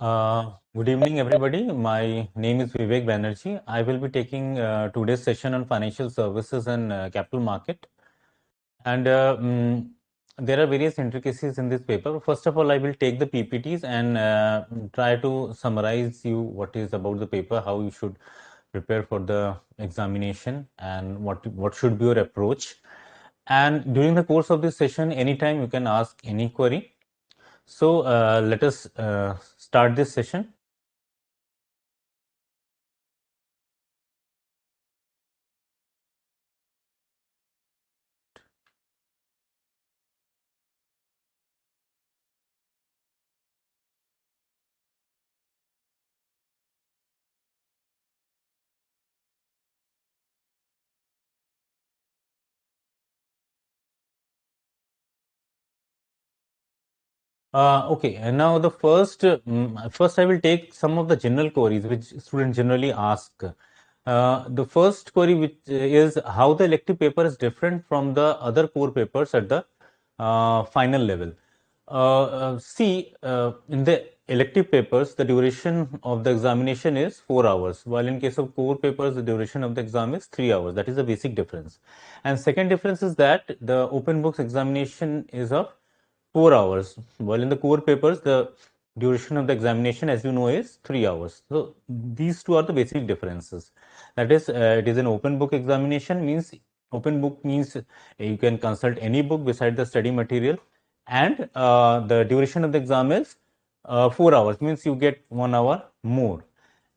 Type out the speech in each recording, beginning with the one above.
Good evening, everybody. My name is Vivek Banerjee. I will be taking today's session on financial services and capital market. And there are various intricacies in this paper. First of all, I will take the PPTs and try to summarize you what is about the paper, how you should prepare for the examination, and what should be your approach. And during the course of this session, anytime you can ask any query. So let us start this session. Okay, and now the first I will take some of the general queries which students generally ask. The first query which is how the elective paper is different from the other core papers at the final level. In the elective papers, the duration of the examination is 4 hours, while in case of core papers, the duration of the exam is 3 hours. That is the basic difference. And second difference is that the open books examination is of 4 hours, while in the core papers, the duration of the examination, as you know, is 3 hours. So these two are the basic differences. That is, it is an open book examination, means open book means you can consult any book beside the study material, and the duration of the exam is 4 hours, means you get 1 hour more.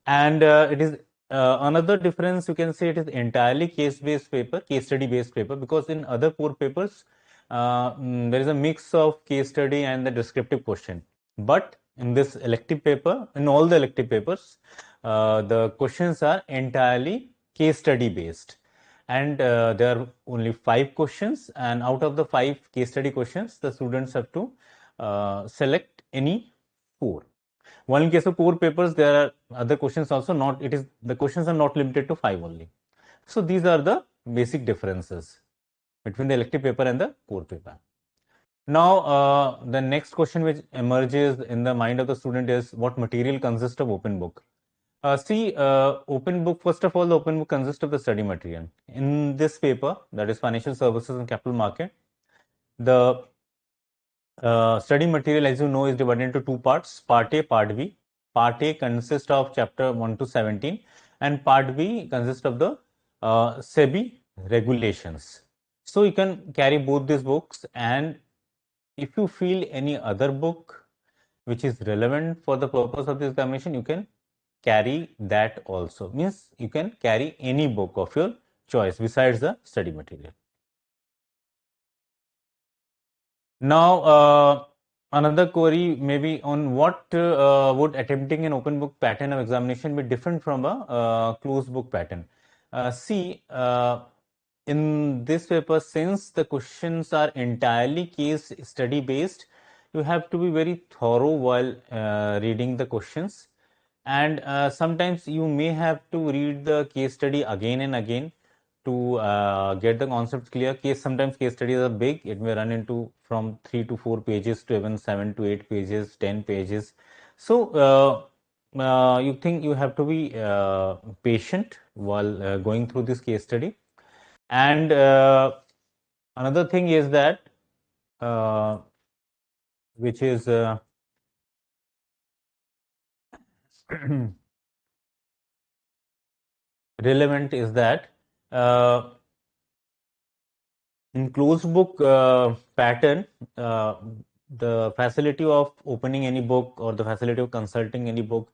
And it is another difference, you can say it is entirely case-based paper, case study-based paper, because in other core papers, there is a mix of case study and the descriptive question. But in this elective paper, in all the elective papers, the questions are entirely case study based. And there are only 5 questions, and out of the 5 case study questions, the students have to select any 4. While in case of core papers, there are other questions also, not it is the questions are not limited to 5 only. So these are the basic differences between the elective paper and the core paper. Now, the next question which emerges in the mind of the student is what material consists of open book? Open book, first of all, the open book consists of the study material. In this paper, that is financial services and capital market, the study material, as you know, is divided into 2 parts, Part A, Part B. Part A consists of chapter 1 to 17, and Part B consists of the SEBI regulations. So you can carry both these books, and if you feel any other book which is relevant for the purpose of this examination, you can carry that also. Means you can carry any book of your choice besides the study material. Now, another query maybe on what would attempting an open book pattern of examination be different from a closed book pattern? In this paper, since the questions are entirely case study based, you have to be very thorough while reading the questions, and sometimes you may have to read the case study again and again to get the concepts clear. Sometimes case studies are big. It may run into from 3 to 4 pages to even 7 to 8 pages, 10 pages. So you think you have to be patient while going through this case study. And another thing is that which is relevant is that in closed book pattern, the facility of opening any book or the facility of consulting any book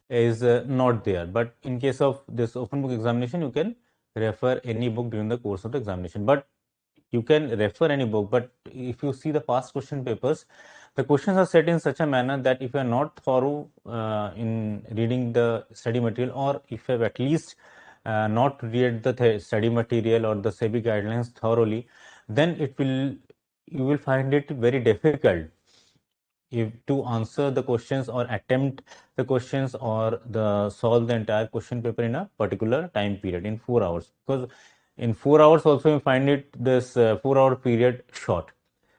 is not there. But in case of this open book examination, you can refer any book during the course of the examination. But you can refer any book, but if you see the past question papers, the questions are set in such a manner that if you are not thorough in reading the study material, or if you have at least not read the study material or the SEBI guidelines thoroughly, then you will find it very difficult to answer the questions or attempt the questions or solve the entire question paper in a particular time period in 4 hours, because in 4 hours also you find this 4-hour period short.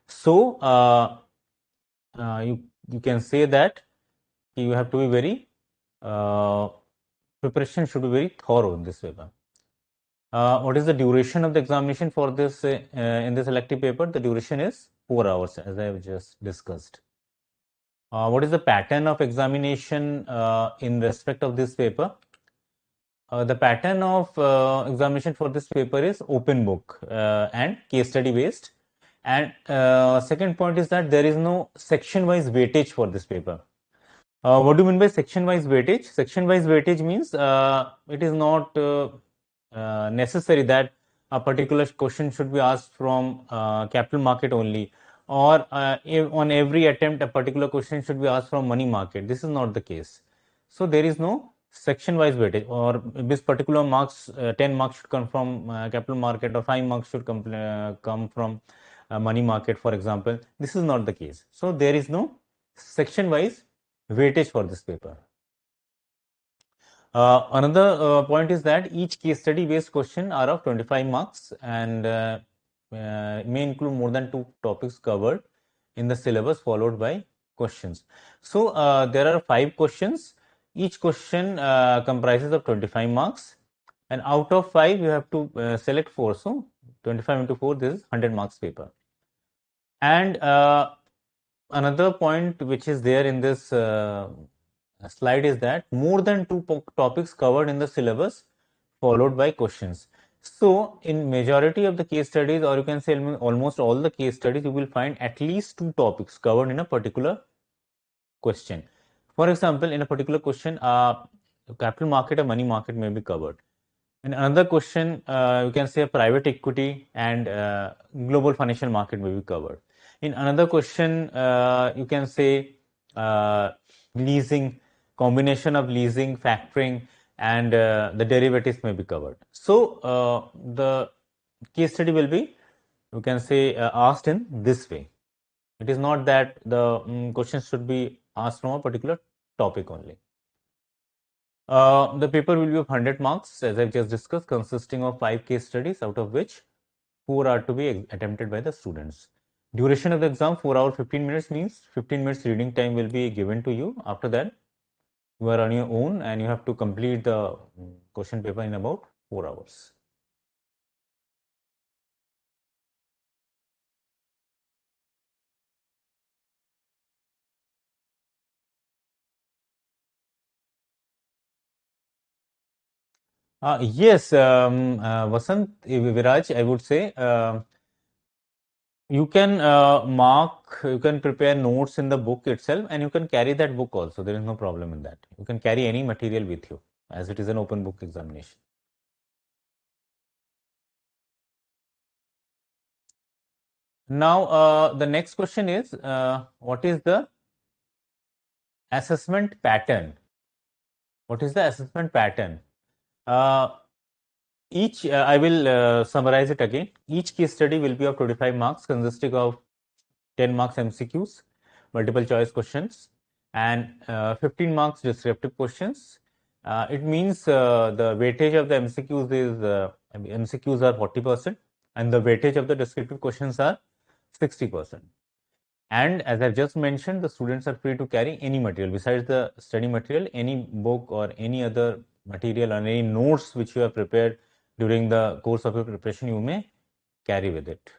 So you can say that you have to be very preparation should be very thorough in this paper. What is the duration of the examination for this in this elective paper? The duration is 4 hours, as I have just discussed. What is the pattern of examination in respect of this paper? The pattern of examination for this paper is open book and case study based. And second point is that there is no section wise weightage for this paper. What do you mean by section wise weightage? Section wise weightage means it is not necessary that a particular question should be asked from capital market only, or on every attempt a particular question should be asked from money market. This is not the case. So there is no section wise weightage, or this particular marks 10 marks should come from capital market, or 5 marks should come from money market, for example. This is not the case. So there is no section wise weightage for this paper. Another point is that each case study based question are of 25 marks and may include more than 2 topics covered in the syllabus followed by questions. So there are 5 questions. Each question comprises of 25 marks, and out of 5 you have to select 4. So 25 into 4, this is 100 marks paper. And another point which is there in this slide is that more than 2 topics covered in the syllabus followed by questions. So in majority of the case studies, or you can say almost all the case studies, you will find at least 2 topics covered in a particular question. For example, in a particular question, capital market or money market may be covered. In another question, you can say private equity and global financial market may be covered. In another question, you can say leasing, combination of leasing, factoring, and the derivatives may be covered. So the case study will be, you can say, asked in this way. It is not that the questions should be asked from a particular topic only. The paper will be of 100 marks, as I've just discussed, consisting of 5 case studies, out of which 4 are to be attempted by the students. Duration of the exam, 4 hours 15 minutes, means 15 minutes reading time will be given to you. After that, you are on your own and you have to complete the question paper in about 4 hours. Yes, Vasant, Viraj, I would say you can you can prepare notes in the book itself, and you can carry that book also. There is no problem in that. You can carry any material with you, as it is an open book examination. Now, the next question is, what is the assessment pattern? What is the assessment pattern? I will summarize it again. Each case study will be of 25 marks, consisting of 10 marks MCQs, multiple choice questions, and 15 marks descriptive questions. It means the weightage of the MCQs is MCQs are 40%, and the weightage of the descriptive questions are 60%. And as I've just mentioned, the students are free to carry any material besides the study material, any book or any other material or any notes which you have prepared during the course of your preparation, you may carry with it.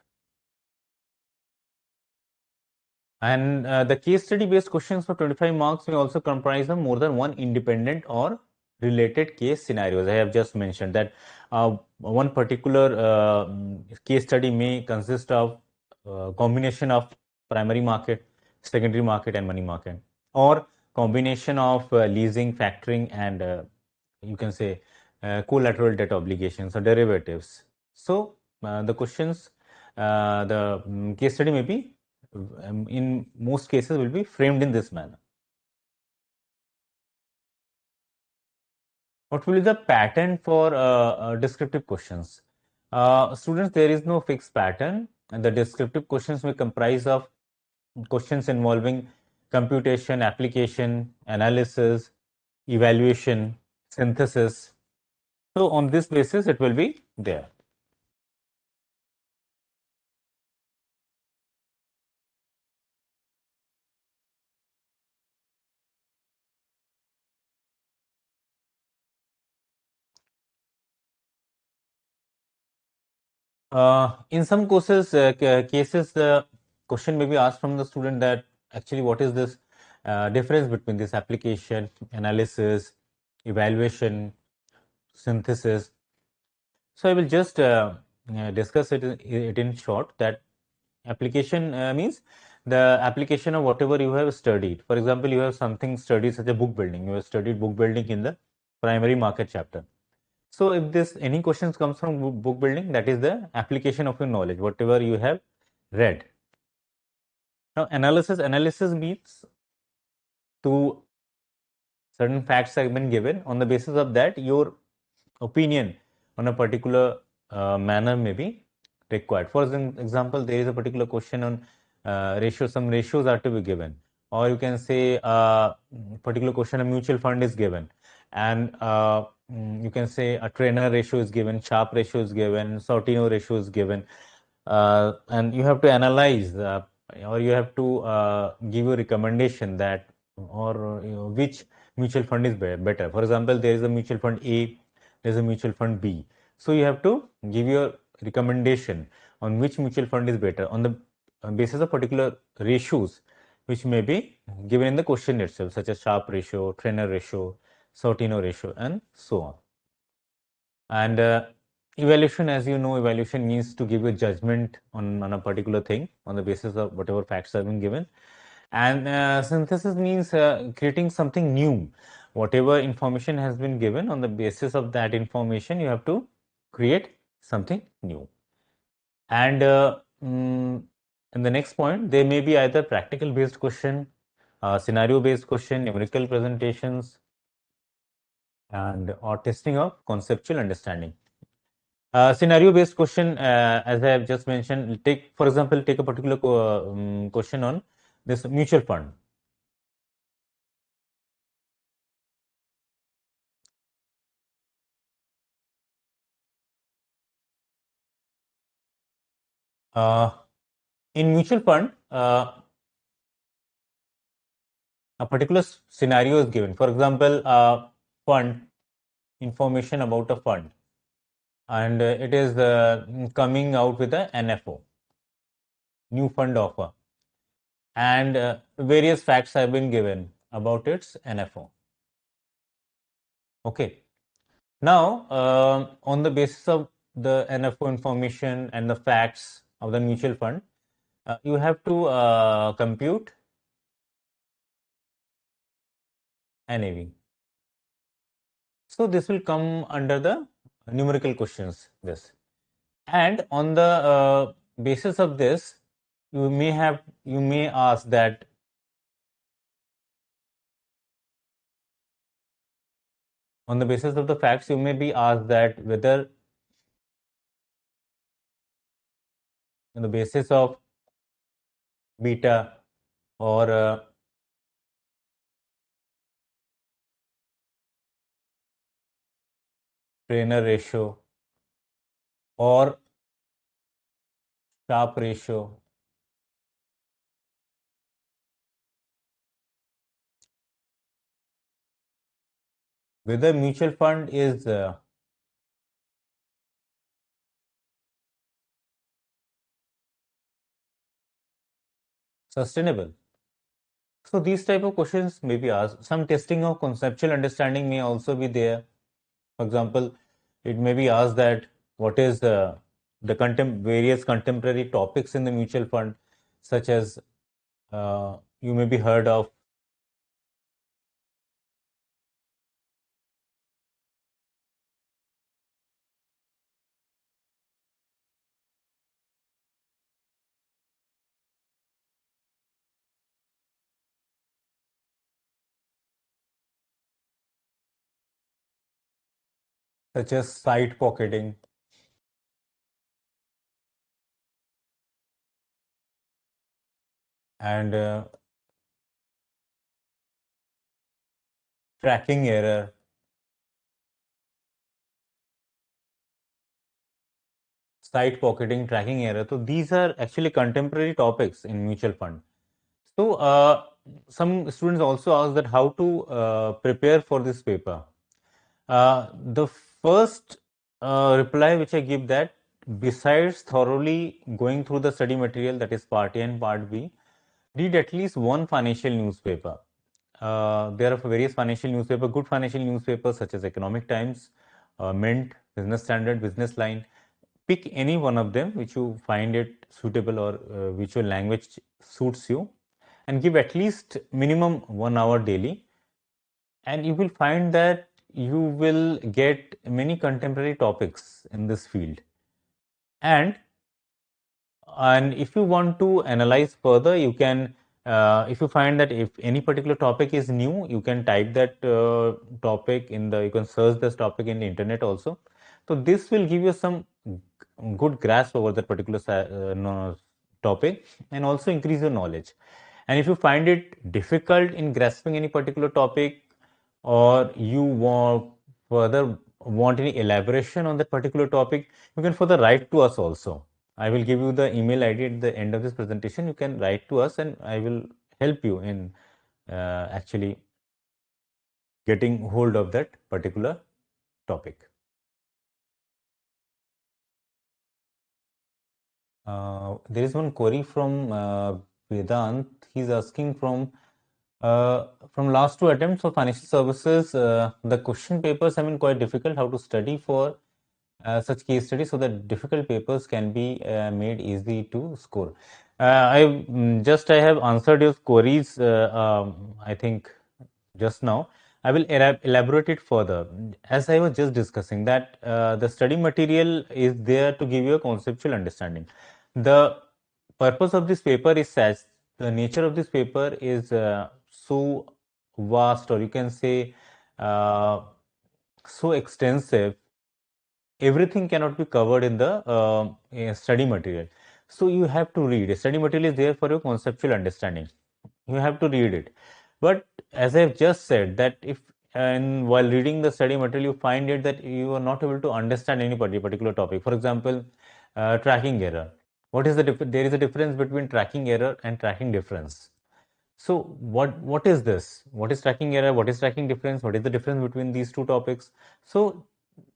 And the case study based questions for 25 marks may also comprise of more than one independent or related case scenarios. I have just mentioned that one particular case study may consist of combination of primary market, secondary market, and money market, or combination of leasing, factoring, and you can say collateral debt obligations or derivatives. So the questions, the case study may be in most cases will be framed in this manner. What will be the pattern for descriptive questions? Students, there is no fixed pattern, and the descriptive questions may comprise of questions involving computation, application, analysis, evaluation, synthesis. So on this basis, it will be there. In some courses, cases, the question may be asked from the student that actually what is this difference between this application, analysis, evaluation, synthesis. So I will just discuss it in short. That application means the application of whatever you have studied. For example, you have something studied such a book building. You have studied book building in the primary market chapter. So if this any questions comes from book building, that is the application of your knowledge, whatever you have read. Now analysis means to certain facts have been given. On the basis of that, your opinion on a particular manner may be required. For example, there is a particular question on ratio. Some ratios are to be given, or you can say particular question a mutual fund is given, and you can say a trainer ratio is given, Sharpe ratio is given, Sortino ratio is given, and you have to analyze or you have to give a recommendation that or which mutual fund is better. For example, there is a mutual fund A, there is a mutual fund B. So you have to give your recommendation on which mutual fund is better on the basis of particular ratios which may be given in the question itself, such as Sharpe ratio, trainer ratio, Sortino ratio, and so on. And evaluation, as you know, evaluation means to give a judgment on a particular thing on the basis of whatever facts have been given. And synthesis means creating something new. Whatever information has been given, on the basis of that information, you have to create something new. And in the next point, there may be either practical based question, scenario based question, numerical presentations, and or testing of conceptual understanding. Scenario based question, as I have just mentioned, for example, take a particular question on this mutual fund. In mutual fund, a particular scenario is given. For example, fund, information about a fund, and it is coming out with a NFO, new fund offer, and various facts have been given about its NFO. Okay. Now, on the basis of the NFO information and the facts of the mutual fund, you have to compute NAV. So this will come under the numerical questions. This, and on the basis of this, you may ask that on the basis of the facts, you may be asked that whether on the basis of beta or trainer ratio or Sharpe ratio, whether mutual fund is sustainable. So these type of questions may be asked. Some testing of conceptual understanding may also be there. For example, it may be asked that what is the various contemporary topics in the mutual fund, such as you may be heard of such as site pocketing, and tracking error, site pocketing, tracking error. So these are actually contemporary topics in mutual fund. So some students also ask that how to prepare for this paper. The first reply which I give that besides thoroughly going through the study material, that is part A and part B, read at least one financial newspaper. There are various financial newspapers, good financial newspapers such as Economic Times, Mint, Business Standard, Business Line. Pick any one of them which you find it suitable, or which your language suits you, and give at least minimum 1 hour daily, and you will find that you will get many contemporary topics in this field. And if you want to analyze further, you can, if you find that if any particular topic is new, you can type that topic in the, you can search this topic in the internet also. So this will give you some good grasp over that particular no, topic, and also increase your knowledge. And if you find it difficult in grasping any particular topic, or you want any elaboration on that particular topic, you can further write to us also. I will give you the email ID at the end of this presentation. You can write to us, and I will help you in actually getting hold of that particular topic. There is one query from Vedant. He's asking from last two attempts of financial services, the question papers have been quite difficult. How to study for such case studies so that difficult papers can be made easy to score? I have answered your queries, I think, just now. I will elaborate it further. As I was just discussing, that the study material is there to give you a conceptual understanding. The purpose of this paper is such, the nature of this paper is so vast, or you can say so extensive, everything cannot be covered in the study material. So you have to read. Study material is there for your conceptual understanding. You have to read it. But as I've just said, that if and while reading the study material, you find it that you are not able to understand any particular topic. For example, tracking error. What is the there is a difference between tracking error and tracking difference. So what is this? What is tracking error? What is tracking difference? What is the difference between these two topics? So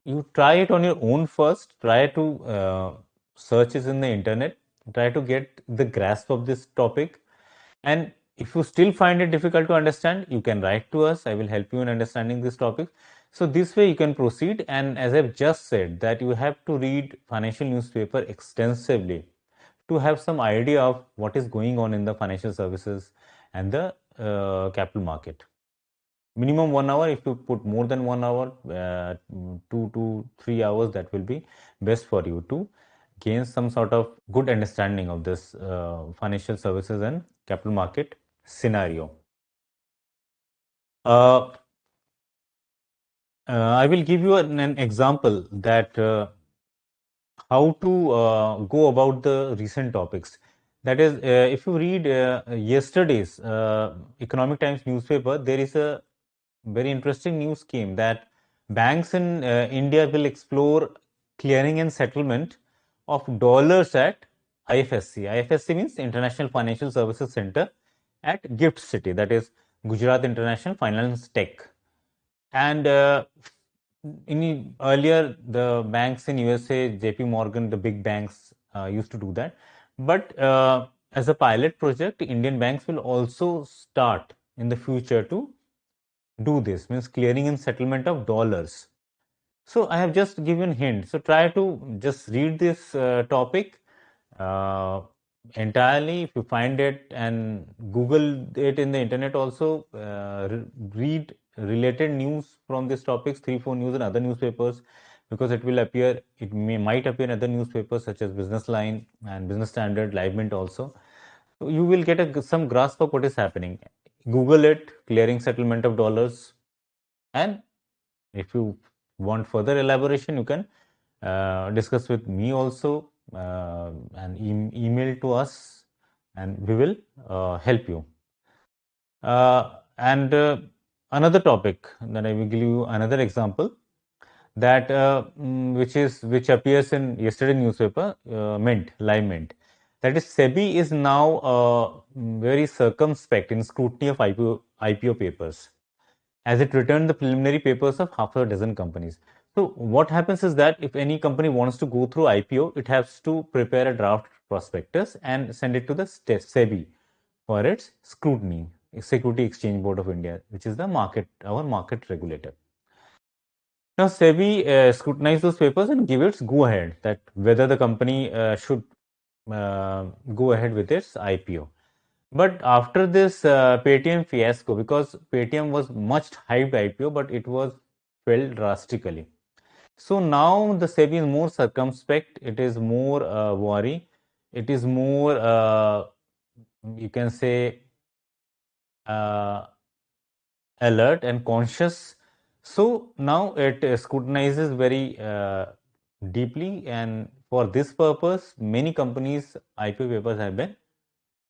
you try it on your own first. Try to search it in the internet. Try to get the grasp of this topic. And if you still find it difficult to understand, you can write to us. I will help you in understanding this topic. So this way you can proceed. And as I've just said, that you have to read financial newspaper extensively to have some idea of what is going on in the financial services and the capital market. Minimum 1 hour. If you put more than 1 hour, 2 to 3 hours, that will be best for you to gain some sort of good understanding of this financial services and capital market scenario. I will give you an example that how to go about the recent topics. That is, if you read yesterday's Economic Times newspaper, there is a very interesting news came that banks in India will explore clearing and settlement of dollars at IFSC. IFSC means International Financial Services Center at Gift City, that is Gujarat International Finance Tech. And earlier, the banks in USA, JP Morgan, the big banks used to do that. But as a pilot project, Indian banks will also start in the future to do this, means clearing and settlement of dollars. So I have just given hint. So try to just read this topic entirely. If you find it, and Google it in the internet also, read related news from these topics, 3-4 news and other newspapers, because it will appear, it might appear in other newspapers such as Business Line and Business Standard, Live Mint also. So you will get some grasp of what is happening. Google it, clearing settlement of dollars, and if you want further elaboration, you can discuss with me also, and email to us, and we will help you. And another topic that I will give you another example, that which appears in yesterday newspaper, Mint, Live Mint. That is, SEBI is now very circumspect in scrutiny of IPO papers, as it returned the preliminary papers of half a dozen companies. So what happens is that if any company wants to go through IPO, it has to prepare a draft prospectus and send it to the SEBI for its scrutiny, Security Exchange Board of India, which is our market regulator. Now, SEBI scrutinize those papers and give its go ahead that whether the company should go ahead with its IPO. But after this Paytm fiasco, because Paytm was much hyped IPO, but it was fell drastically. So now the SEBI is more circumspect. It is more wary. It is more, you can say, uh, alert and conscious. So now it scrutinizes very deeply, and for this purpose, many companies' IPO papers have been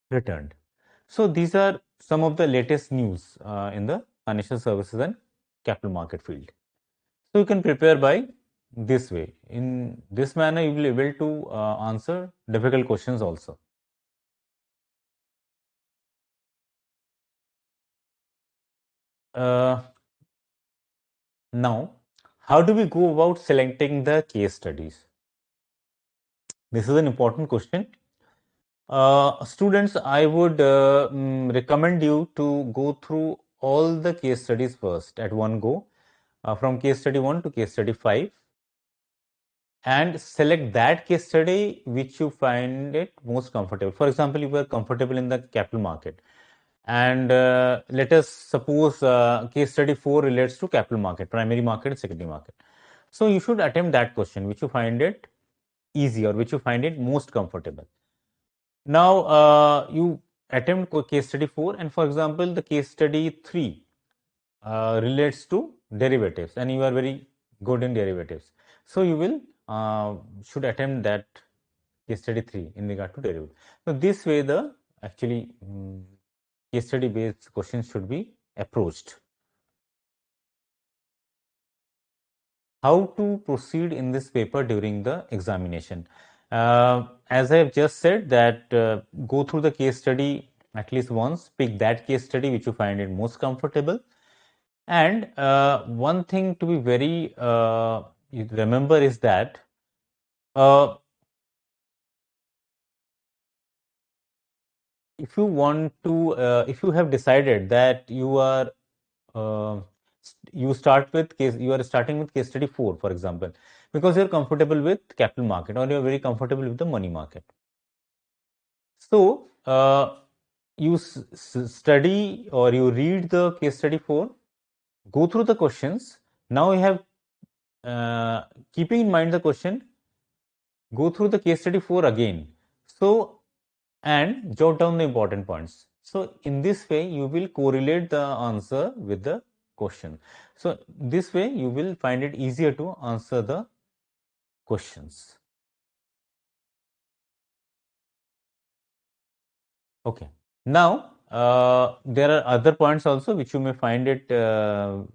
returned. So these are some of the latest news in the financial services and capital market field. So you can prepare by this way. In this manner, you will be able to answer difficult questions also. Uh, Now, how do we go about selecting the case studies? This is an important question. Students, I would recommend you to go through all the case studies first at one go, from case study 1 to case study 5, and select that case study which you find it most comfortable. For example, you were comfortable in the capital market, and let us suppose case study 4 relates to capital market, primary market, and secondary market. So you should attempt that question which you find it easy or which you find it most comfortable. Now you attempt case study 4, and for example, the case study 3 relates to derivatives, and you are very good in derivatives. So you will should attempt that case study 3 in regard to derivatives. So this way the actually case study based questions should be approached. How to proceed in this paper during the examination? As I have just said that go through the case study at least once, pick that case study which you find it most comfortable. And one thing to be very you remember is that uh, if you want to, if you have decided that you are uh, you start with case, you are starting with case study 4, for example, because you're comfortable with capital market or you're very comfortable with the money market. So you study or you read the case study 4, go through the questions. Now you have keeping in mind the question, go through the case study 4 again. So, and jot down the important points. So, in this way, you will correlate the answer with the question. So, this way, you will find it easier to answer the questions. Okay. Now, there are other points also which you may find it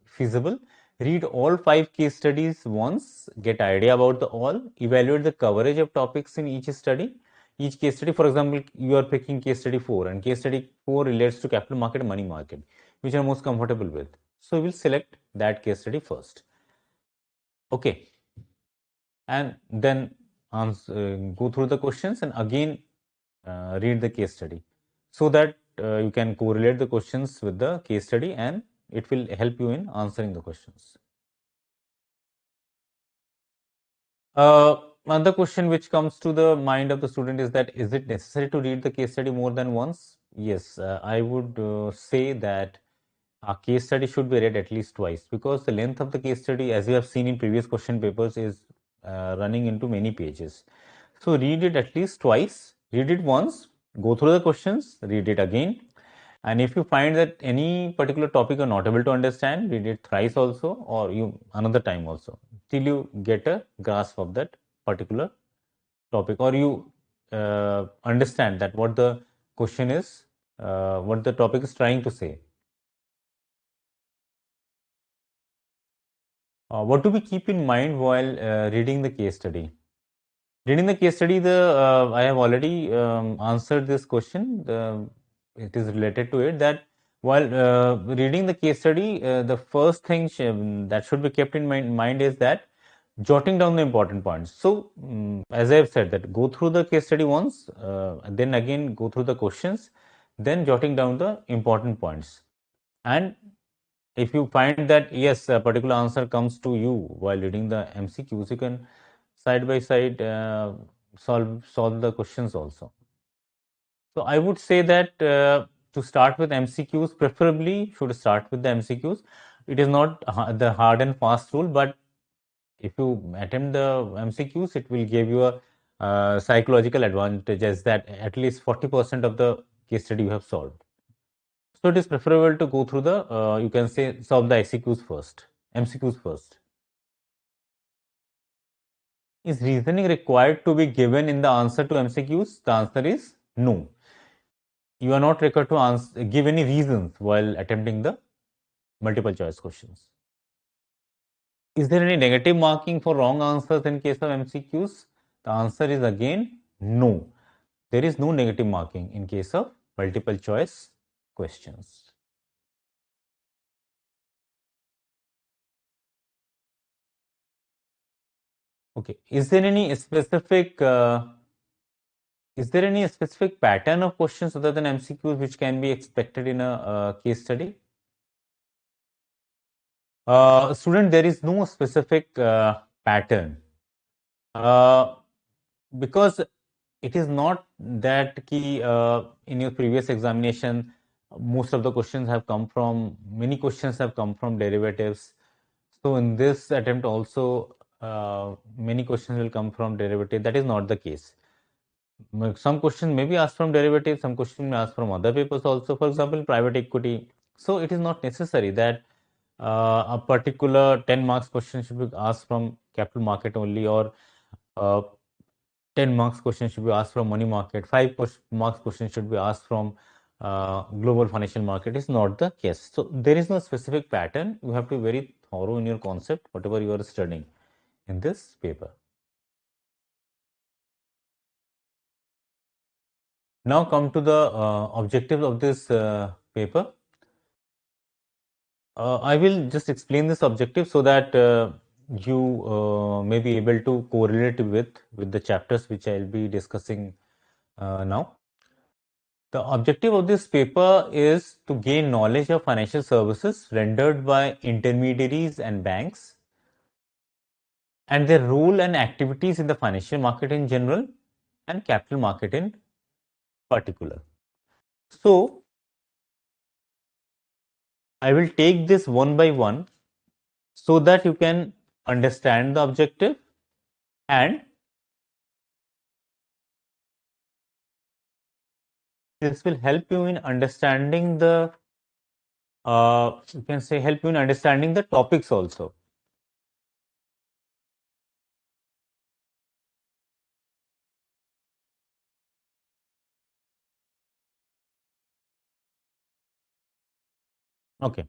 feasible. Read all 5 case studies once, get idea about the all, evaluate the coverage of topics in each study. Each case study, for example, you are picking case study 4, and case study 4 relates to capital market and money market, which you are most comfortable with. So, we will select that case study first. Okay. And then go through the questions and again read the case study so that you can correlate the questions with the case study and it will help you in answering the questions. Another question which comes to the mind of the student is that is it necessary to read the case study more than once? Yes, I would say that a case study should be read at least twice because the length of the case study, as you have seen in previous question papers, is running into many pages. So read it at least twice, read it once, go through the questions, read it again. And if you find that any particular topic you're not able to understand, read it thrice also or you another time also till you get a grasp of that particular topic or you understand that what the question is, what the topic is trying to say. What do we keep in mind while reading the case study? Reading the case study, I have already answered this question. It is related to it that while reading the case study, the first thing that should be kept in mind is that jotting down the important points. So, as I have said, that go through the case study once, then again go through the questions, then jotting down the important points. And if you find that yes, a particular answer comes to you while reading the MCQs, you can side by side solve the questions also. So I would say that to start with MCQs, preferably should start with the MCQs. It is not the hard and fast rule, but if you attempt the MCQs, it will give you a psychological advantage, as that at least 40% of the case study you have solved. So it is preferable to go through the, you can say, solve the MCQs first. Is reasoning required to be given in the answer to MCQs? The answer is no. You are not required to give any reasons while attempting the multiple choice questions. Is there any negative marking for wrong answers in case of MCQs? The answer is again no. There is no negative marking in case of multiple choice questions. Okay. Is there any specific pattern of questions other than MCQs which can be expected in a case study? Student, there is no specific pattern because it is not that key in your previous examination most of the questions have come from, many questions have come from derivatives. So in this attempt also many questions will come from derivative. That is not the case. Some questions may be asked from derivative, some questions may ask from other papers also, for example private equity. So it is not necessary that a particular 10 marks question should be asked from capital market only, or 10 marks question should be asked from money market, 5 marks question should be asked from global financial market. Is not the case. So there is no specific pattern. You have to be very thorough in your concept, whatever you are studying in this paper. Now come to the objectives of this paper. I will just explain this objective so that you may be able to correlate with the chapters which I will be discussing now. The objective of this paper is to gain knowledge of financial services rendered by intermediaries and banks, and their role and activities in the financial market in general and capital market in particular. So I will take this one by one so that you can understand the objective, and this will help you in understanding the you can say help you in understanding the topics also. Okay.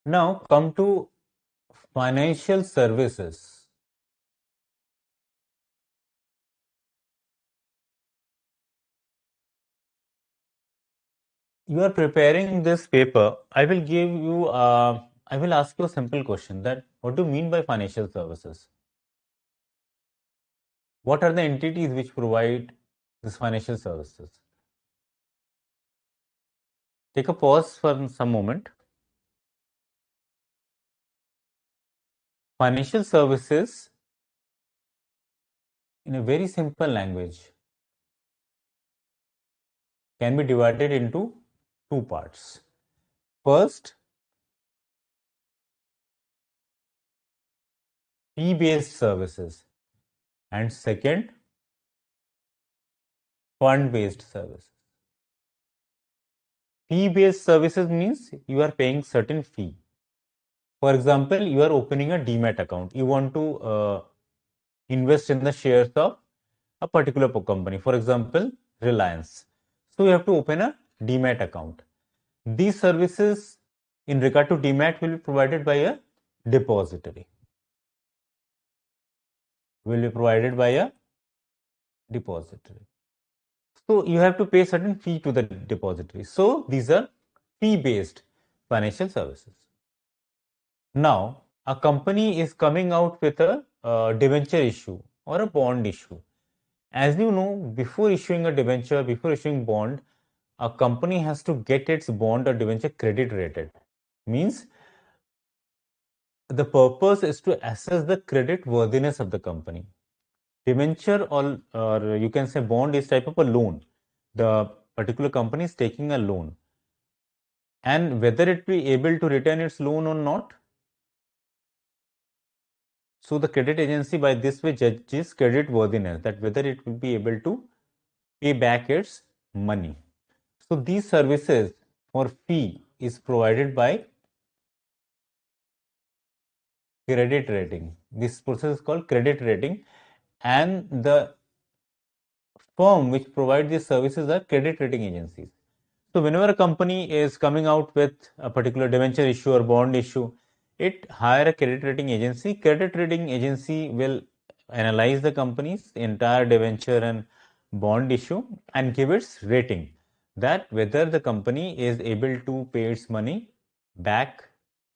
Now come to financial services. You are preparing this paper. I will give you I will ask you a simple question, that what do you mean by financial services? What are the entities which provide this financial services? Take a pause for some moment. Financial services, in a very simple language, can be divided into two parts. First, fee-based services, and second, fund-based services. Fee-based services means you are paying certain fee. For example, you are opening a demat account. You want to invest in the shares of a particular company, for example, Reliance. So you have to open a demat account. These services in regard to demat will be provided by a depository. will be provided by a depository. So you have to pay certain fee to the depository. So these are fee-based financial services. Now, a company is coming out with a debenture issue or a bond issue. As you know, before issuing a debenture, before issuing bond, a company has to get its bond or debenture credit rated. Means the purpose is to assess the credit worthiness of the company. Debenture or you can say bond is type of a loan. The particular company is taking a loan, and whether it be able to return its loan or not. So the credit agency by this way judges credit worthiness, that whether it will be able to pay back its money. So these services for fee is provided by credit rating. This process is called credit rating, and the firm which provide these services are credit rating agencies. So whenever a company is coming out with a particular debenture issue or bond issue, it hire a credit rating agency. Credit rating agency will analyze the company's entire debenture and bond issue and give its rating, that whether the company is able to pay its money back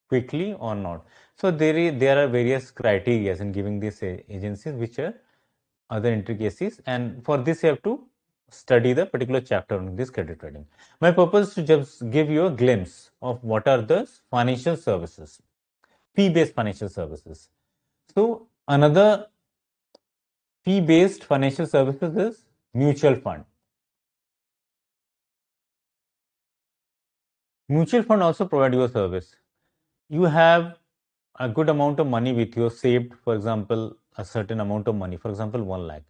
quickly or not. So there are various criteria in giving these agencies, which are other intricacies, and for this you have to study the particular chapter on this credit rating. My purpose is to just give you a glimpse of what are the financial services, fee-based financial services. So another fee-based financial services is mutual fund. Mutual fund also provide you a service. You have a good amount of money with you saved, for example, a certain amount of money, for example, 1 lakh.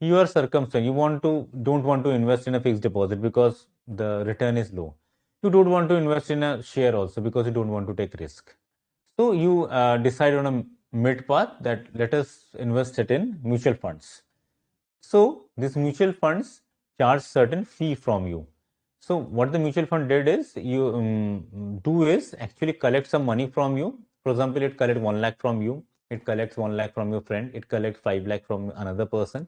Your circumstance, don't want to invest in a fixed deposit because the return is low. You don't want to invest in a share also because you don't want to take risk. So you decide on a mid path that let us invest it in mutual funds. So these mutual funds charge certain fee from you. So what the mutual fund did is you do is actually collect some money from you. For example, it collects 1 lakh from you, it collects 1 lakh from your friend, it collects 5 lakh from another person,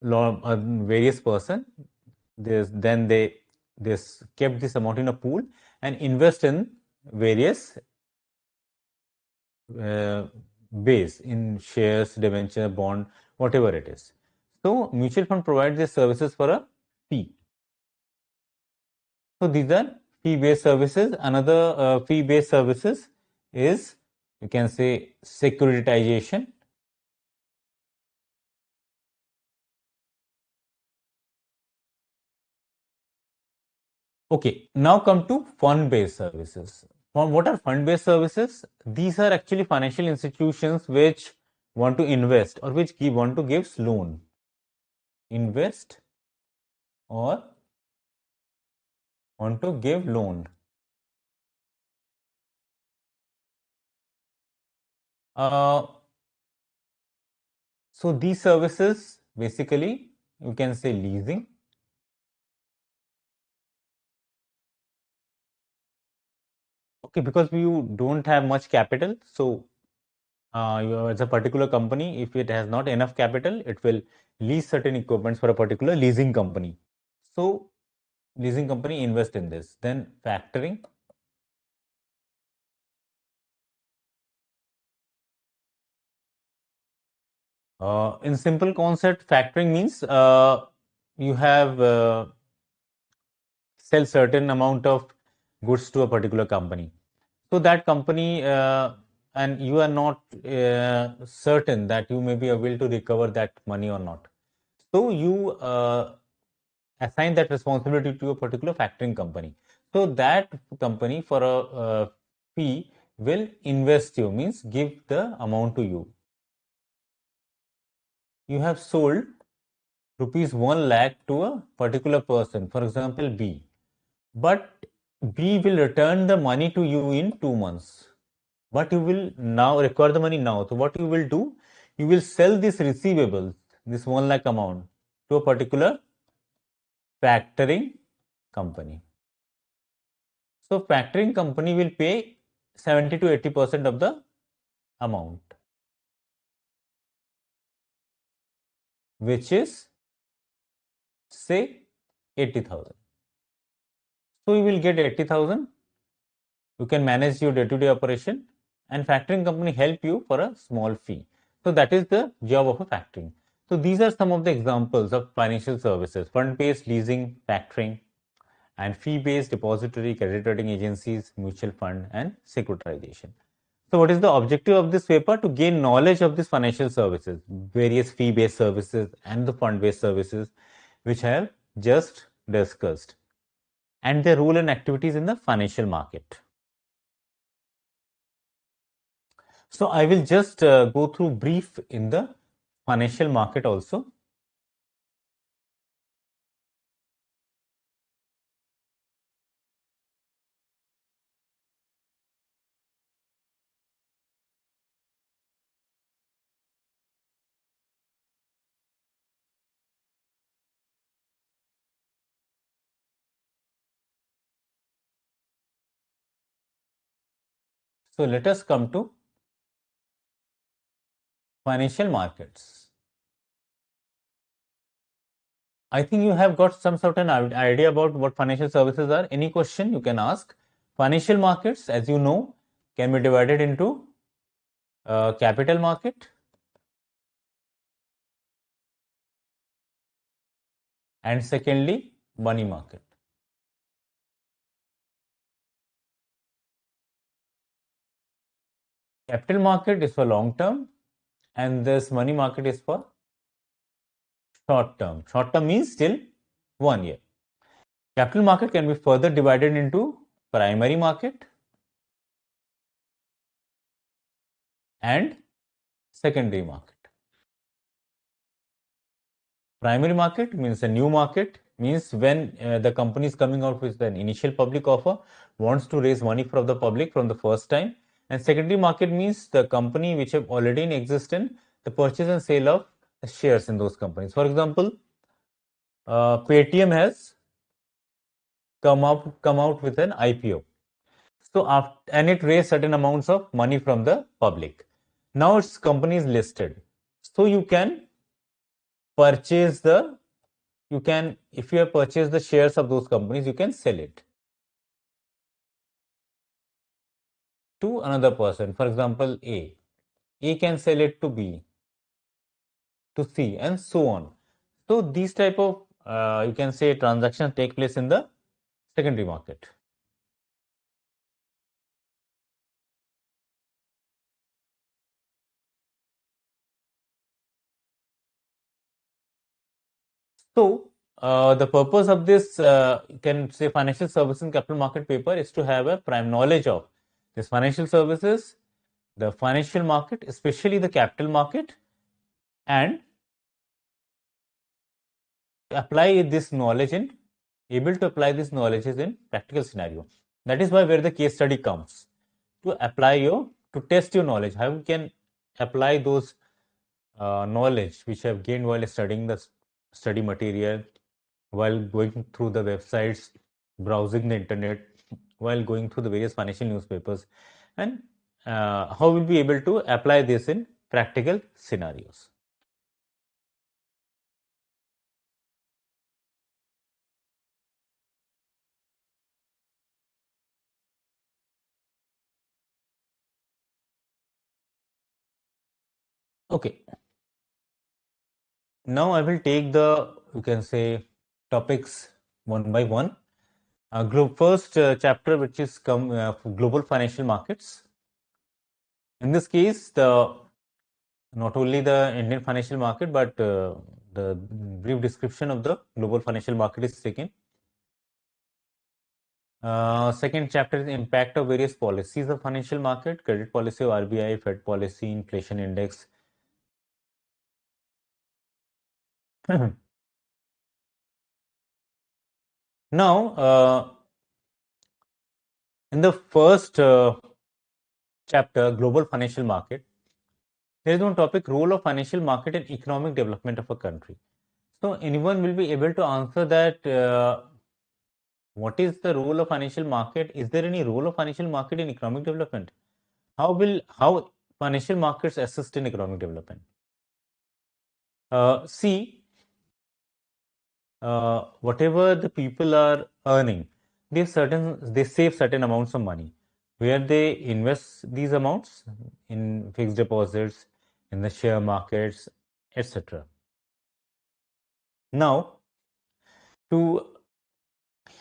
various person. Then they kept this amount in a pool and invest in various base in shares, debenture, bond, whatever it is. So mutual fund provides these services for a fee. So these are fee-based services. Another fee-based services is, you can say, securitization. Okay, now come to fund-based services. What are fund-based services? These are actually financial institutions which want to invest or which want to give loan. Invest or want to give loan. So these services basically, you can say leasing. Okay, because you don't have much capital, so as a particular company, if it has not enough capital, it will lease certain equipments for a particular leasing company. So leasing company invest in this. Then factoring. In simple concept, factoring means you have sell certain amount of goods to a particular company. So that company and you are not certain that you may be able to recover that money or not. So you assign that responsibility to a particular factoring company. So that company for a fee will invest you, means give the amount to you. You have sold rupees 1 lakh to a particular person, for example, B. But B will return the money to you in 2 months. But you will now require the money now. So what you will do, you will sell this receivable, this 1 lakh amount, to a particular factoring company. So factoring company will pay 70 to 80% of the amount. which is say 80,000. So you will get 80,000. You can manage your day-to-day operation, and factoring company help you for a small fee. So that is the job of a factoring. So these are some of the examples of financial services: fund-based leasing, factoring, and fee-based depository, credit rating agencies, mutual fund, and securitization. So what is the objective of this paper? To gain knowledge of these financial services, various fee-based services and the fund-based services, which I have just discussed, and their role and activities in the financial market. So I will just go through brief in the financial market also. So let us come to financial markets. I think you have got some sort of idea about what financial services are. Any question you can ask. Financial markets, as you know, can be divided into capital market and secondly money market. Capital market is for long term and this money market is for short term. Short term means still 1 year. Capital market can be further divided into primary market and secondary market. Primary market means a new market, means when the company is coming out with an initial public offer, wants to raise money from the public from the first time. And secondary market means the company which have already in existence, the purchase and sale of shares in those companies. For example, Paytm has come out with an IPO. So and it raised certain amounts of money from the public. Now its company is listed. So you can purchase if you have purchased the shares of those companies, you can sell it to another person. For example, A can sell it to B, to C, and so on. So these type of you can say transactions take place in the secondary market. So the purpose of this you can say financial services and capital market paper is to have a prime knowledge of this financial services, the financial market, especially the capital market, and apply this knowledge in able to apply this knowledge in practical scenario. That is why where the case study comes to apply to test your knowledge, how you can apply those knowledge which you have gained while studying the study material, while going through the websites, browsing the internet, while going through the various financial newspapers, and how will be able to apply this in practical scenarios. Okay. Now I will take you can say, topics one by one. First chapter, which is global financial markets. In this case, not only the Indian financial market, but the brief description of the global financial market is taken. Second chapter is impact of various policies of financial market, credit policy of RBI, Fed policy, inflation index. Now, in the first chapter, global financial market, there is one topic: role of financial market in economic development of a country. So anyone will be able to answer that. What is the role of financial market? Is there any role of financial market in economic development? How financial markets assist in economic development? See, whatever the people are earning, they save certain amounts of money, where they invest these amounts in fixed deposits, in the share markets, etc. Now, to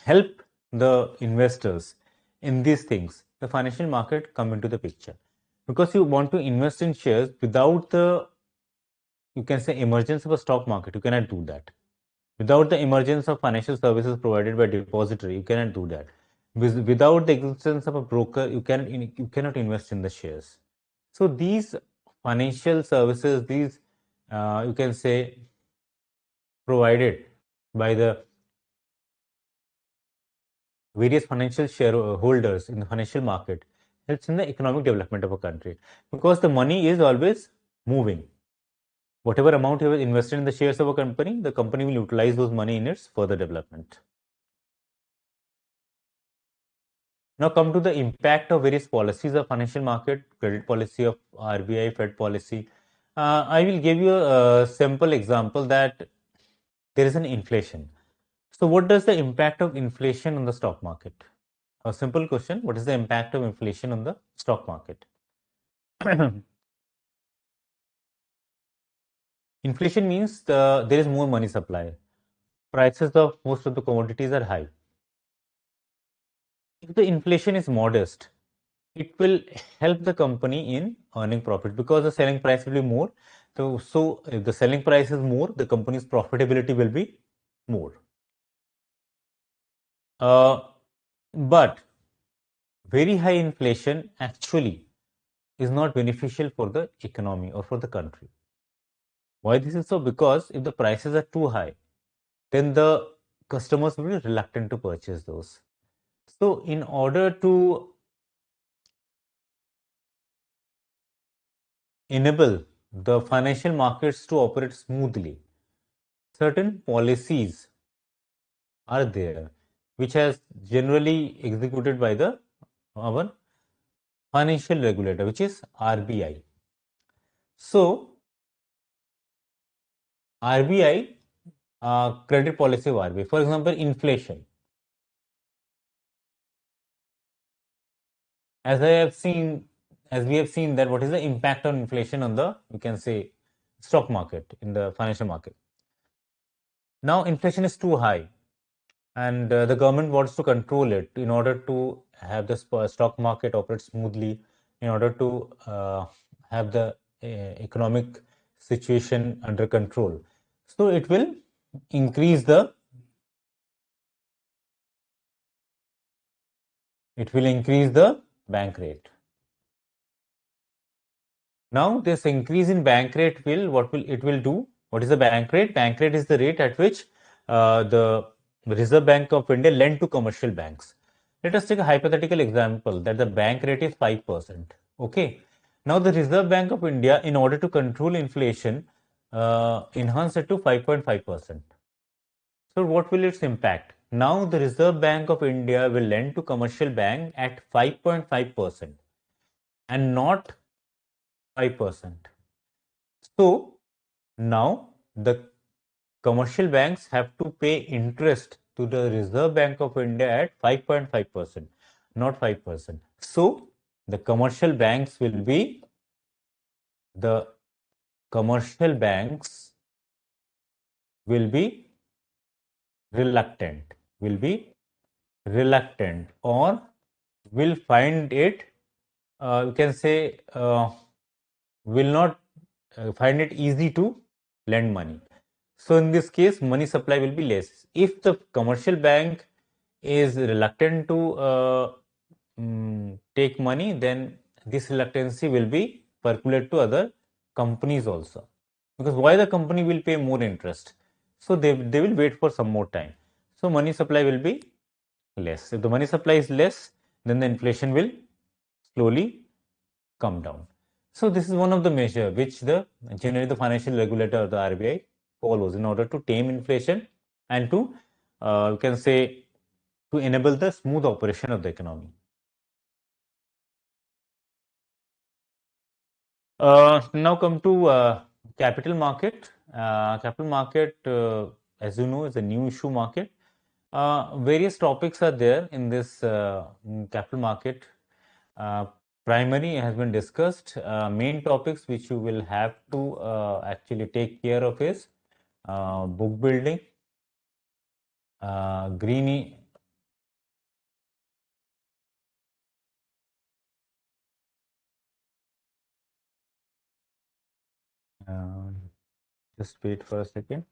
help the investors in these things, the financial market come into the picture, because you want to invest in shares without the, you can say, emergence of a stock market. You cannot do that. Without the emergence of financial services provided by depository, you cannot do that. Without the existence of a broker, you cannot invest in the shares. So these financial services, these you can say provided by the various financial shareholders in the financial market, helps in the economic development of a country, because the money is always moving. Whatever amount you have invested in the shares of a company, the company will utilize those money in its further development. Now come to the impact of various policies of financial market, credit policy of RBI, Fed policy. I will give you a simple example that there is an inflation. So what does the impact of inflation on the stock market? A simple question, what is the impact of inflation on the stock market? Inflation means there is more money supply. Prices of most of the commodities are high. If the inflation is modest, it will help the company in earning profit, because the selling price will be more. So if the selling price is more, the company's profitability will be more. But very high inflation actually is not beneficial for the economy or for the country. Why this is so? Because if the prices are too high, then the customers will be reluctant to purchase those. So in order to enable the financial markets to operate smoothly, certain policies are there, which has generally executed by the our financial regulator, which is RBI. So RBI, credit policy of RBI, for example, inflation. As we have seen that what is the impact on inflation on the, you can say, stock market, in the financial market. Now inflation is too high, and the government wants to control it in order to have the stock market operate smoothly, in order to have the economic situation under control. So it will increase the bank rate. Now this increase in bank rate will, what will it will do? What is the bank rate? Bank rate is the rate at which the Reserve Bank of India lend to commercial banks. Let us take a hypothetical example that the bank rate is 5%. Okay. Now the Reserve Bank of India, in order to control inflation, enhance it to 5.5%. So what will its impact? Now the Reserve Bank of India will lend to commercial bank at 5.5% and not 5%. So now the commercial banks have to pay interest to the Reserve Bank of India at 5.5%, not 5%. So the commercial banks will be the commercial banks will be reluctant or will find it, you can say, will not find it easy to lend money. So in this case, money supply will be less. If the commercial bank is reluctant to take money, then this reluctancy will be percolate to other companies also. Because why the company will pay more interest? So they will wait for some more time. So money supply will be less. If the money supply is less, then the inflation will slowly come down. So this is one of the measures which generally the financial regulator or the RBI follows in order to tame inflation and to, you can say, to enable the smooth operation of the economy. Now come to capital market. Capital market, as you know, is a new issue market. Various topics are there in this capital market. Primary has been discussed. Main topics which you will have to actually take care of is book building, green. Just wait for a second.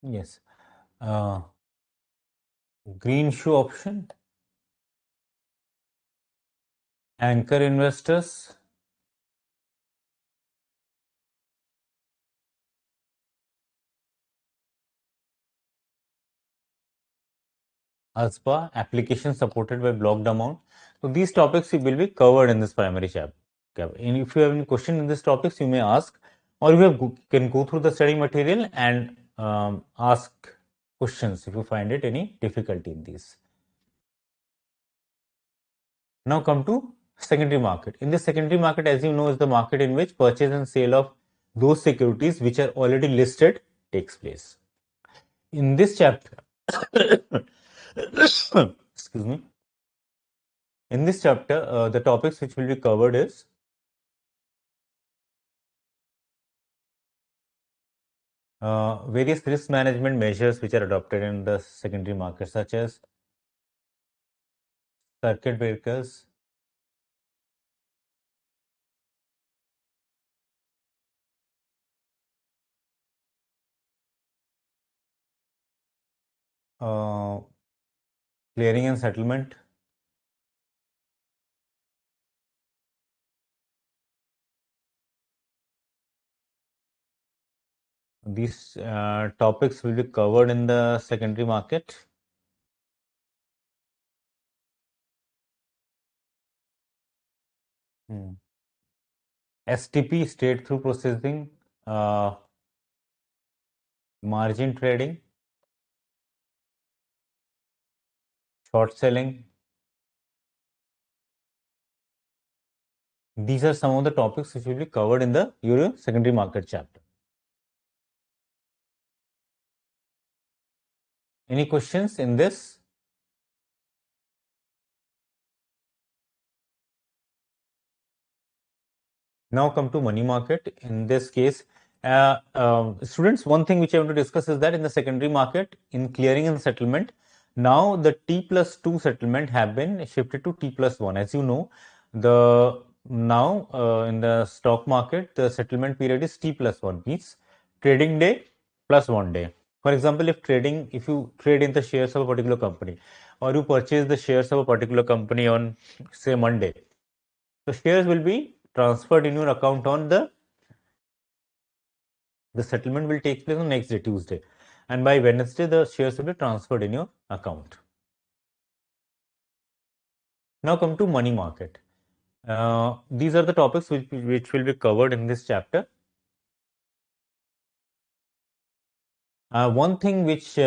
Yes. Green shoe option, anchor investors, ASPA, application supported by blocked amount. So these topics will be covered in this primary chapter. And if you have any question in these topics, you may ask, or you can go through the study material and ask questions if you find it any difficulty in these. Now come to secondary market. In the secondary market, as you know, is the market in which purchase and sale of those securities which are already listed takes place. In this chapter, excuse me, in this chapter, the topics which will be covered is various risk management measures which are adopted in the secondary market, such as circuit breakers, uh, clearing and settlement, these topics will be covered in the secondary market. STP, straight through processing, margin trading, short selling. These are some of the topics which will be covered in the Euro secondary market chapter. Any questions in this? Now come to money market. In this case, students, one thing which I want to discuss is that in the secondary market, in clearing and settlement, now the T+2 settlement have been shifted to T+1. As you know, the now in the stock market, the settlement period is T+1, means trading day plus 1 day. For example, if you trade in the shares of a particular company, or you purchase the shares of a particular company on, say, Monday, the shares will be transferred in your account on the settlement will take place on next day, Tuesday, and by Wednesday the shares will be transferred in your account. Now come to money market. These are the topics which will be covered in this chapter. One thing which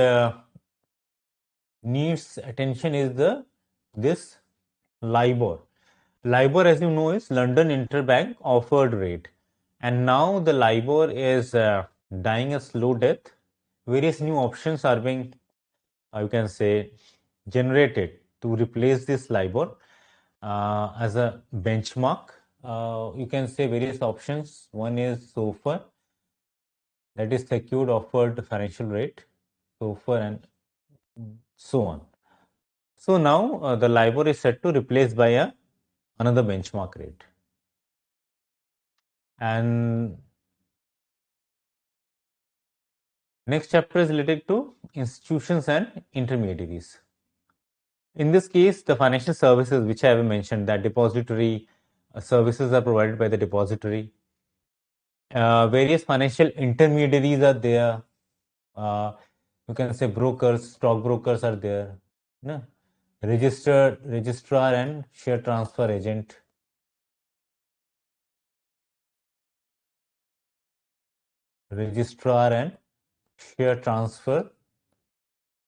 needs attention is this LIBOR. LIBOR, as you know, is London Interbank Offered Rate, and now the LIBOR is dying a slow death. Various new options are being, you can say, generated to replace this LIBOR as a benchmark. You can say various options. One is SOFR, that is secured offered financial rate, SOFR, and so on. So now the LIBOR is set to replace by another benchmark rate. And next chapter is related to institutions and intermediaries. In this case, the financial services which I have mentioned, that depository services are provided by the depository. Various financial intermediaries are there. You can say brokers, stock brokers are there. No? Registrar and share transfer agent. registrar and share transfer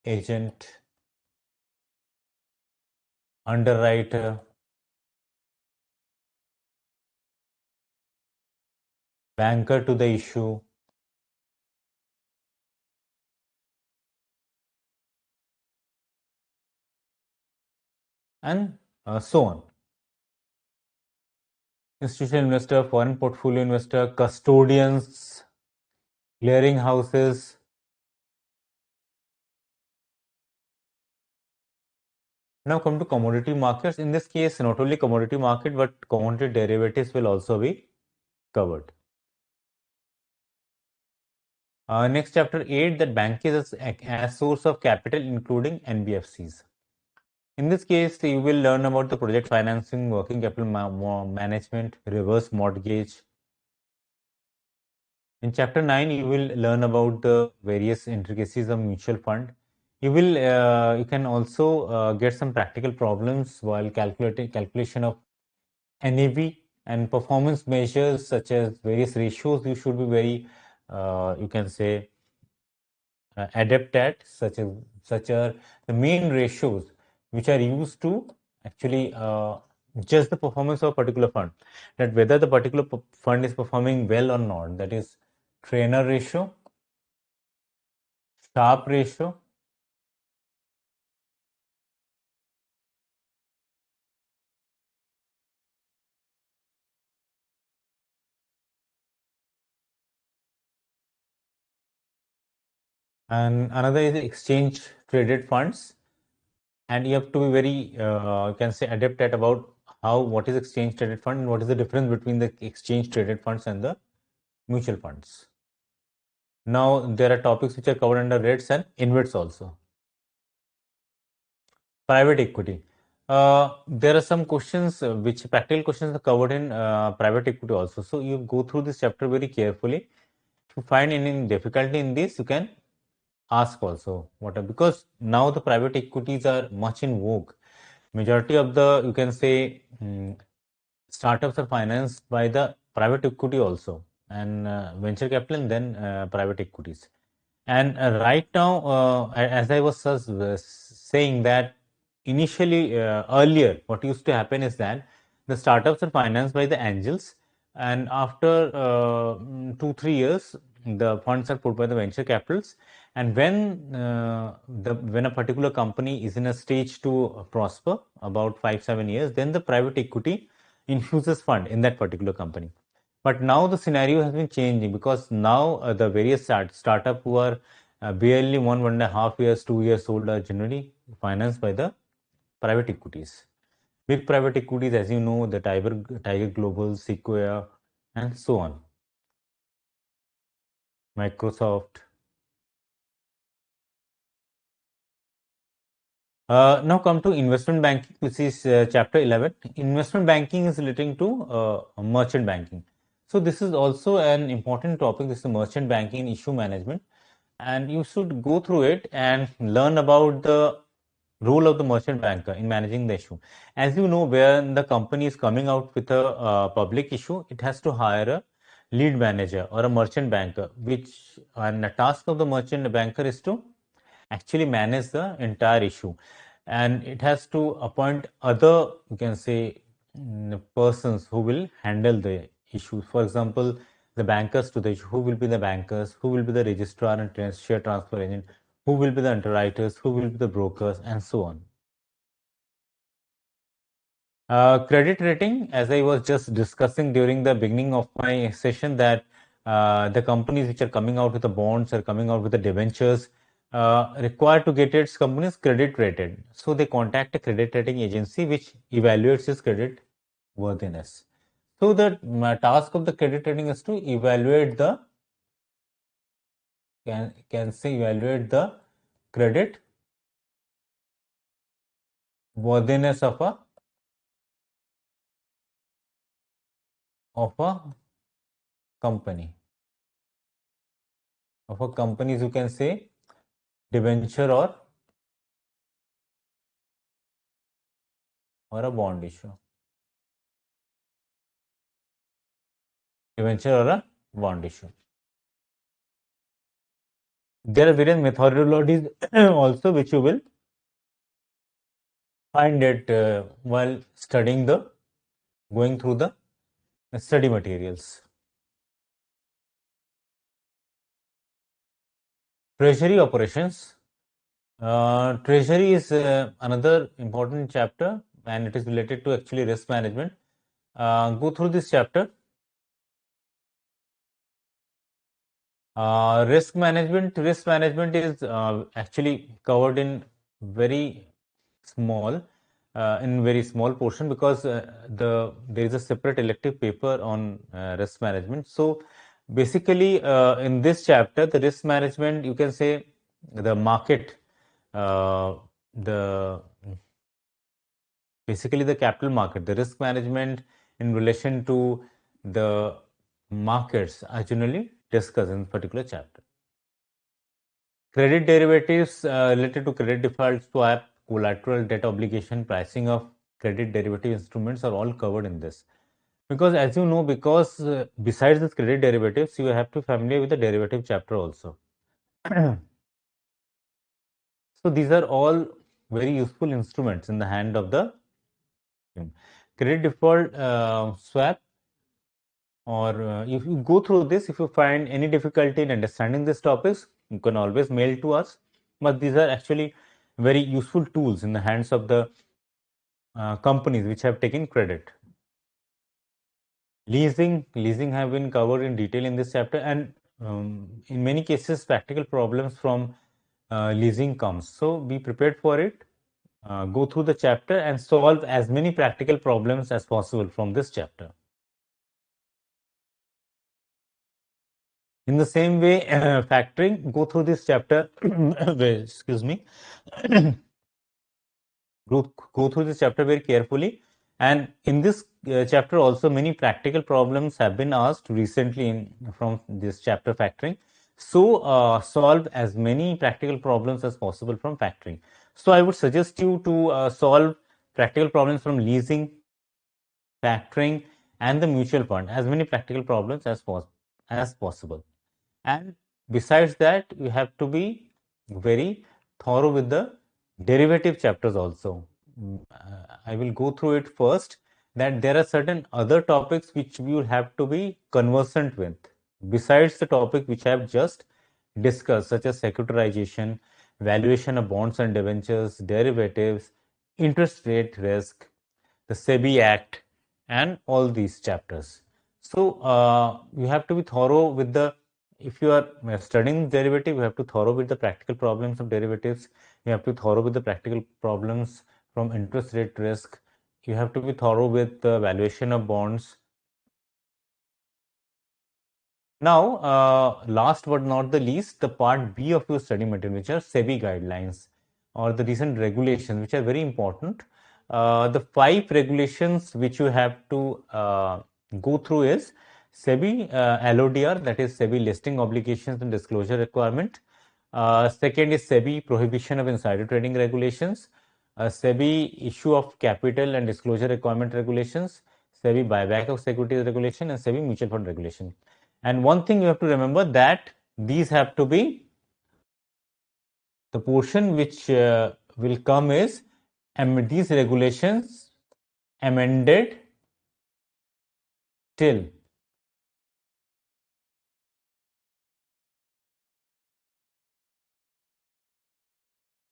agent, underwriter, banker to the issue, and so on. Institutional investor, foreign portfolio investor, custodians, clearing houses. Now come to commodity markets. In this case, not only commodity market, but commodity derivatives will also be covered. Next, chapter 8, that bank is a source of capital, including NBFCs. In this case, you will learn about the project financing, working capital management, reverse mortgage. In chapter 9, you will learn about the various intricacies of mutual fund. You can also get some practical problems while calculation of NAV and performance measures such as various ratios. You should be very, you can say, adept at, such are the main ratios which are used to actually judge the performance of a particular fund, that whether the particular fund is performing well or not. That is trainer ratio, Sharpe ratio, and another is exchange traded funds. And you have to be very, you can say, adept at about what is exchange traded fund and what is the difference between the exchange traded funds and the mutual funds. Now, there are topics which are covered under REITs and InvITs also. Private equity. There are some questions which practical questions are covered in private equity also. So you go through this chapter very carefully. If you find any difficulty in this, you can ask also. Because now the private equities are much in vogue. Majority of the, you can say, startups are financed by the private equity also, and venture capital, and then private equities. And right now, as I was saying that initially, earlier, what used to happen is that the startups are financed by the angels, and after 2-3 years, the funds are put by the venture capitals. And when a particular company is in a stage to prosper, about 5-7 years, then the private equity infuses fund in that particular company. But now the scenario has been changing, because now the various startup who are barely 1.5 years, 2 years old are generally financed by the private equities. Big private equities, as you know, the Tiger Global, Sequoia, and so on. Microsoft. Now come to investment banking, which is chapter 11. Investment banking is relating to merchant banking. So this is also an important topic. This is merchant banking and issue management, and you should go through it and learn about the role of the merchant banker in managing the issue. As you know, when the company is coming out with a public issue, it has to hire a lead manager or a merchant banker, and the task of the merchant banker is to actually manage the entire issue, and it has to appoint other, you can say, persons who will handle the issue. For example, the bankers to the issue. Who will be the bankers? Who will be the registrar and share transfer agent? Who will be the underwriters? Who will be the brokers? And so on. Credit rating, as I was just discussing during the beginning of my session, that the companies which are coming out with the bonds or coming out with the debentures require to get its companies credit rated. So they contact a credit rating agency which evaluates its credit worthiness. So the task of the credit rating is to evaluate the evaluate the credit worthiness of a company you can say debenture or a bond issue. Debenture or a bond issue. There are various methodologies also which you will find it while studying going through the study materials. Treasury operations. Treasury is another important chapter, and it is related to actually risk management. Go through this chapter. Risk management is actually covered in very small, very small portion, because there is a separate elective paper on risk management. So basically, in this chapter, the risk management, you can say the market, the basically the capital market, the risk management in relation to the markets are generally discussed in this particular chapter. Credit derivatives related to credit default swap, collateral, debt obligation, pricing of credit derivative instruments are all covered in this. Because as you know, because besides this credit derivatives, you have to be familiar with the derivative chapter also. So these are all very useful instruments in the hand of the credit default swap. Or if you go through this, if you find any difficulty in understanding these topics, you can always mail to us. But these are actually very useful tools in the hands of the companies which have taken credit. Leasing have been covered in detail in this chapter, and in many cases, practical problems from leasing comes. So be prepared for it. Go through the chapter and solve as many practical problems as possible from this chapter. In the same way, factoring, go through this chapter. Excuse me. Go through this chapter very carefully. And in this chapter also, many practical problems have been asked recently from this chapter, factoring. So solve as many practical problems as possible from factoring. So I would suggest you to solve practical problems from leasing, factoring, and the mutual fund, as many practical problems as possible. And besides that, you have to be very thorough with the derivative chapters also. I will go through it first, that there are certain other topics which we will have to be conversant with besides the topic which I have just discussed, such as securitization, valuation of bonds and debentures, derivatives, interest rate risk, the SEBI Act, and all these chapters. So you have to be thorough with the, if you are studying derivative, you have to thorough with the practical problems of derivatives. You have to be thorough with the practical problems from interest rate risk. You have to be thorough with the valuation of bonds. Now, last but not the least, the part B of your study material, which are SEBI guidelines or the recent regulations, which are very important. The 5 regulations which you have to go through is SEBI LODR, that is SEBI listing obligations and disclosure requirement. Second is SEBI prohibition of insider trading regulations, SEBI issue of capital and disclosure requirement regulations, SEBI buyback of securities regulation, and SEBI mutual fund regulation. And one thing you have to remember, that these have to be, the portion which will come is these regulations amended till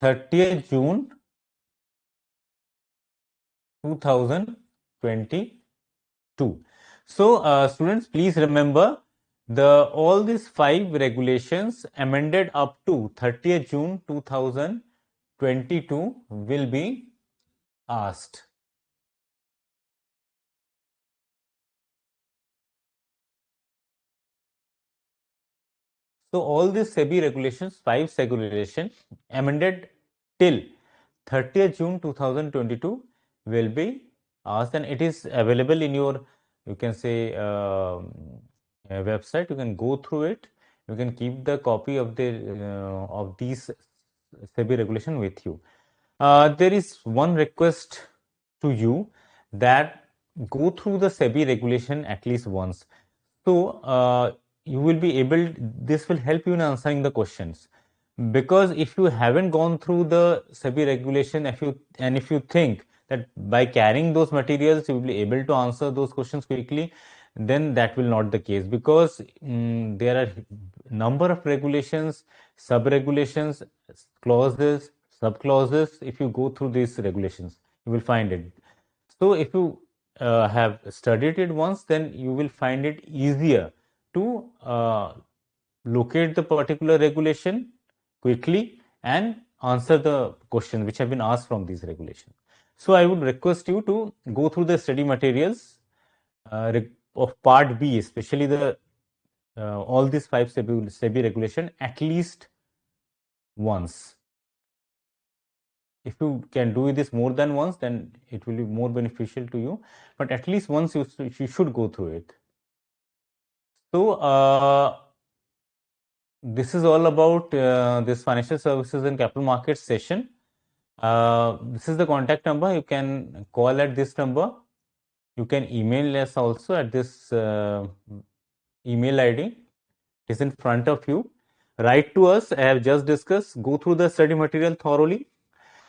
30th June 2022. So students, please remember, all these 5 regulations amended up to 30th June 2022 will be asked. So all these SEBI regulations, 5 SEBI regulations amended till 30th June 2022 will be asked, and it is available in your, you can say, website. You can go through it. You can keep the copy of these SEBI regulation with you. There is one request to you, that go through the SEBI regulation at least once. So you will be able, this will help you in answering the questions. Because if you haven't gone through the SEBI regulation, if you think that by carrying those materials you will be able to answer those questions quickly, then that will not the case, because there are number of regulations, sub-regulations, clauses, sub-clauses. If you go through these regulations, you will find it. So if you have studied it once, then you will find it easier to locate the particular regulation quickly and answer the questions which have been asked from these regulations. So I would request you to go through the study materials of part B, especially the all these five SEBI regulation at least once. If you can do this more than once, then it will be more beneficial to you. But at least once you should go through it. So this is all about this financial services and capital markets session. This is the contact number. You can call at this number. You can email us also at this email ID. It is in front of you. Write to us. I have just discussed. Go through the study material thoroughly.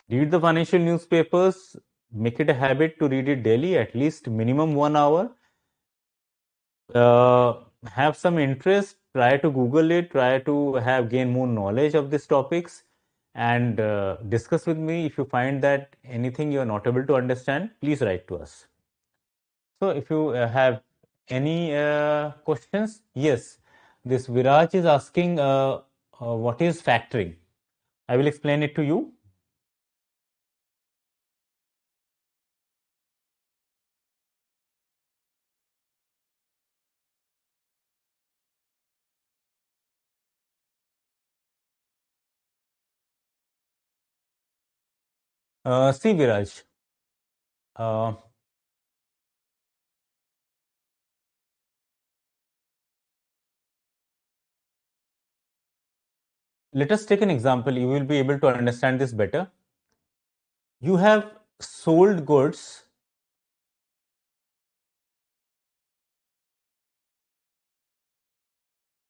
Read the financial newspapers. Make it a habit to read it daily, at least minimum 1 hour. Have some interest. Try to Google it. Try to gain more knowledge of these topics, and discuss with me. If you find that anything you are not able to understand, please write to us. So if you have any questions, yes, this Viraj is asking what is factoring. I will explain it to you. See, Viraj, uh, let us take an example. You will be able to understand this better. You have sold goods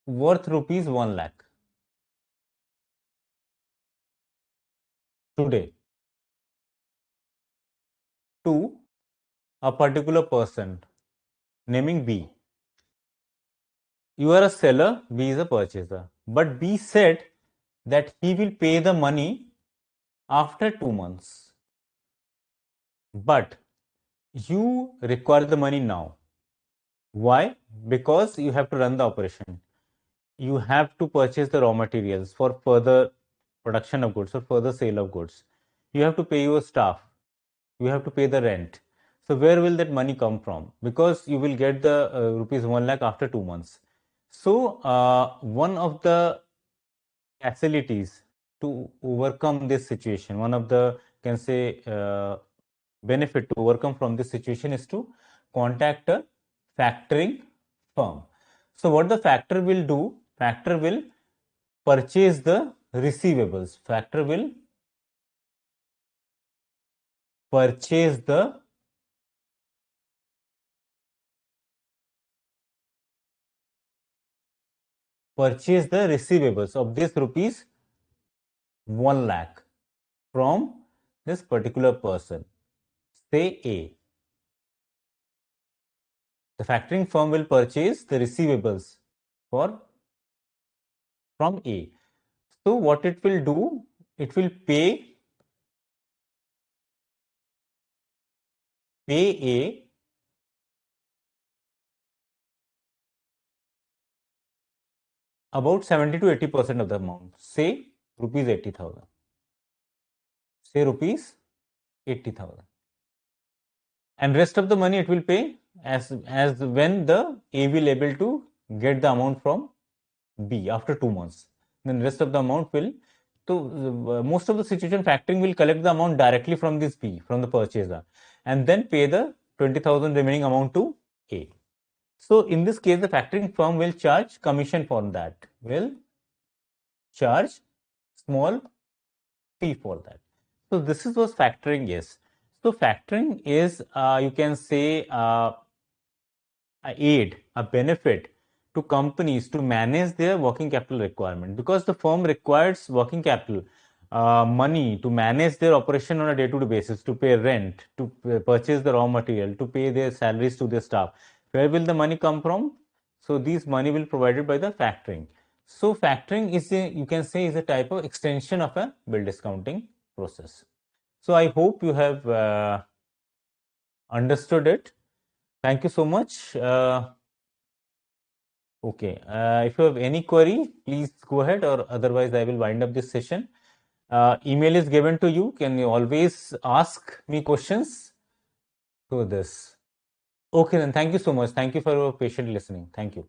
worth rupees 1 lakh today to a particular person naming B. You are a seller, B is a purchaser. But B said that he will pay the money after 2 months. But you require the money now. Why? Because you have to run the operation. You have to purchase the raw materials for further production of goods or further sale of goods. You have to pay your staff. You have to pay the rent. So where will that money come from? Because you will get the rupees 1 lakh after 2 months. So one of the facilities to overcome this situation, one of the, can say, benefit to overcome from this situation is to contact a factoring firm. So what the factor will do, factor will purchase the receivables. Factor will purchase the receivables of this rupees 1 lakh from this particular person, say A. The factoring firm will purchase the receivables for from A. So what it will do, it will pay A about 70 to 80% of the amount, say rupees 80,000. Say rupees 80,000. And rest of the money it will pay as when the A will able to get the amount from B after 2 months. Then rest of the amount will, so most of the situation factoring will collect the amount directly from this B, from the purchaser, and then pay the 20,000 remaining amount to A. So in this case, the factoring firm will charge commission for that, will charge small fee for that. So this is was factoring, yes. So factoring is, you can say, a aid, a benefit to companies to manage their working capital requirement, because the firm requires working capital money to manage their operation on a day-to-day basis, to pay rent, to purchase the raw material, to pay their salaries to their staff. Where will the money come from? So these money will be provided by the factoring. So factoring is you can say is a type of extension of a bill discounting process. So I hope you have understood it. Thank you so much. Okay, if you have any query, please go ahead, or otherwise I will wind up this session. Email is given to you. Can you always ask me questions through this? Okay, then thank you so much. Thank you for your patient listening. Thank you.